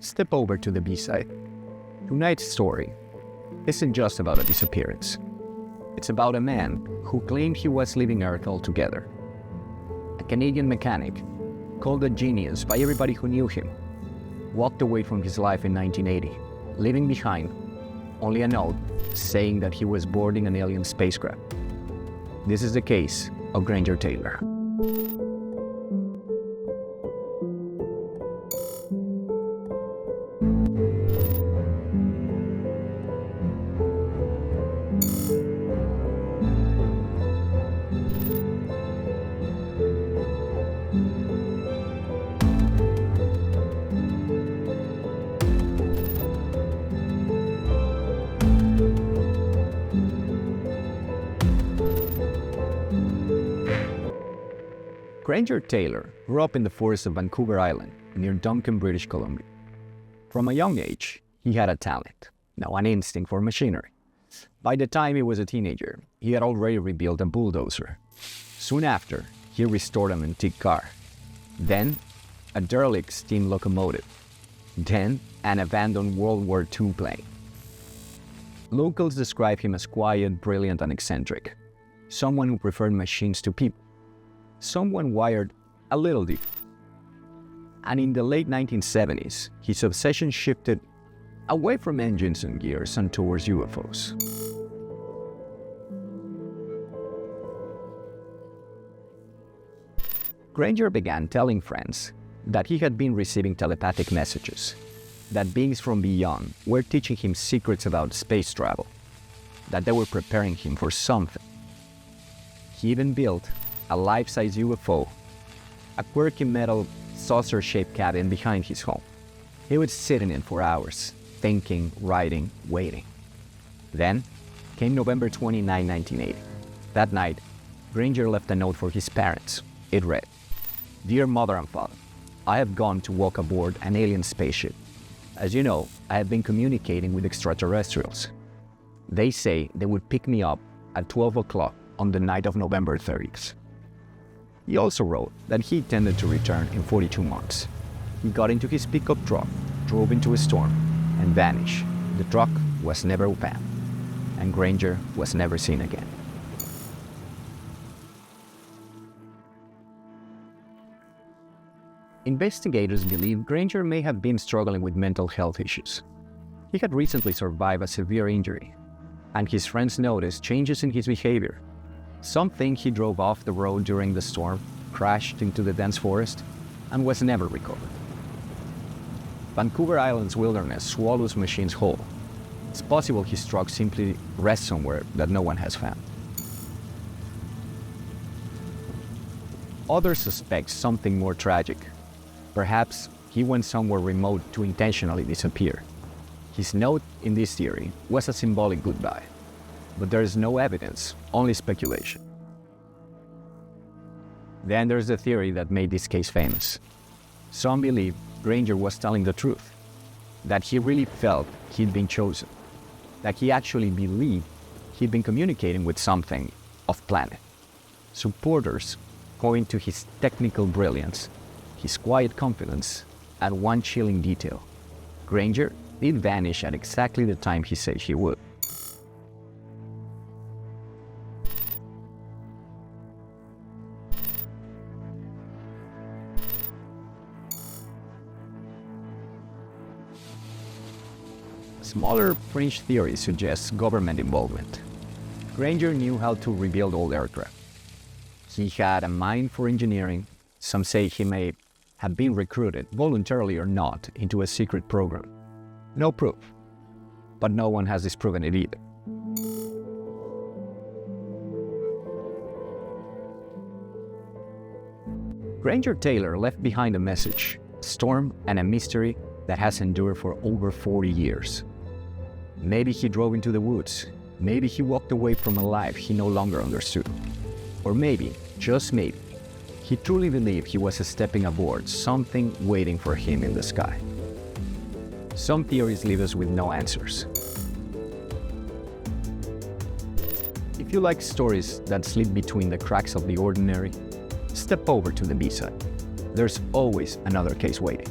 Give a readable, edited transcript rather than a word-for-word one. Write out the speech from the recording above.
Step over to the B-side. Tonight's story isn't just about a disappearance. It's about a man who claimed he was leaving Earth altogether. A Canadian mechanic, called a genius by everybody who knew him, walked away from his life in 1980, leaving behind only a note saying that he was boarding an alien spacecraft. This is the case of Granger Taylor. Granger Taylor grew up in the forests of Vancouver Island near Duncan, British Columbia. From a young age, he had a talent, an instinct for machinery. By the time he was a teenager, he had already rebuilt a bulldozer. Soon after, he restored an antique car. Then, a derelict steam locomotive. Then, an abandoned World War II plane. Locals describe him as quiet, brilliant, and eccentric. Someone who preferred machines to people. Someone wired a little deep. And in the late 1970s, his obsession shifted away from engines and gears and towards UFOs. Granger began telling friends that he had been receiving telepathic messages, that beings from beyond were teaching him secrets about space travel, that they were preparing him for something. He even built a life-size UFO, a quirky metal saucer-shaped cabin behind his home. He would sit in it for hours, thinking, writing, waiting. Then came November 29, 1980. That night, Granger left a note for his parents. It read, "Dear Mother and Father, I have gone to walk aboard an alien spaceship. As you know, I have been communicating with extraterrestrials. They say they would pick me up at 12 o'clock on the night of November 30th. He also wrote that he intended to return in 42 months. He got into his pickup truck, drove into a storm, and vanished. The truck was never found, and Granger was never seen again." Investigators believe Granger may have been struggling with mental health issues. He had recently survived a severe injury, and his friends noticed changes in his behavior. Some think he drove off the road during the storm, crashed into the dense forest, and was never recovered. Vancouver Island's wilderness swallows machines whole. It's possible his truck simply rests somewhere that no one has found. Others suspect something more tragic. Perhaps he went somewhere remote to intentionally disappear. His note in this theory was a symbolic goodbye. But there is no evidence, only speculation. Then there's the theory that made this case famous. Some believe Granger was telling the truth, that he really felt he'd been chosen, that he actually believed he'd been communicating with something off-planet. Supporters point to his technical brilliance, his quiet confidence, and one chilling detail. Granger did vanish at exactly the time he said he would. Smaller fringe theories suggest government involvement. Granger knew how to rebuild old aircraft. He had a mind for engineering. Some say he may have been recruited, voluntarily or not, into a secret program. No proof, but no one has disproven it either. Granger Taylor left behind a message, a storm, and a mystery that has endured for over 40 years. Maybe he drove into the woods. Maybe he walked away from a life he no longer understood. Or maybe, just maybe, he truly believed he was stepping aboard something waiting for him in the sky. Some theories leave us with no answers. If you like stories that slip between the cracks of the ordinary, step over to the B-side. There's always another case waiting.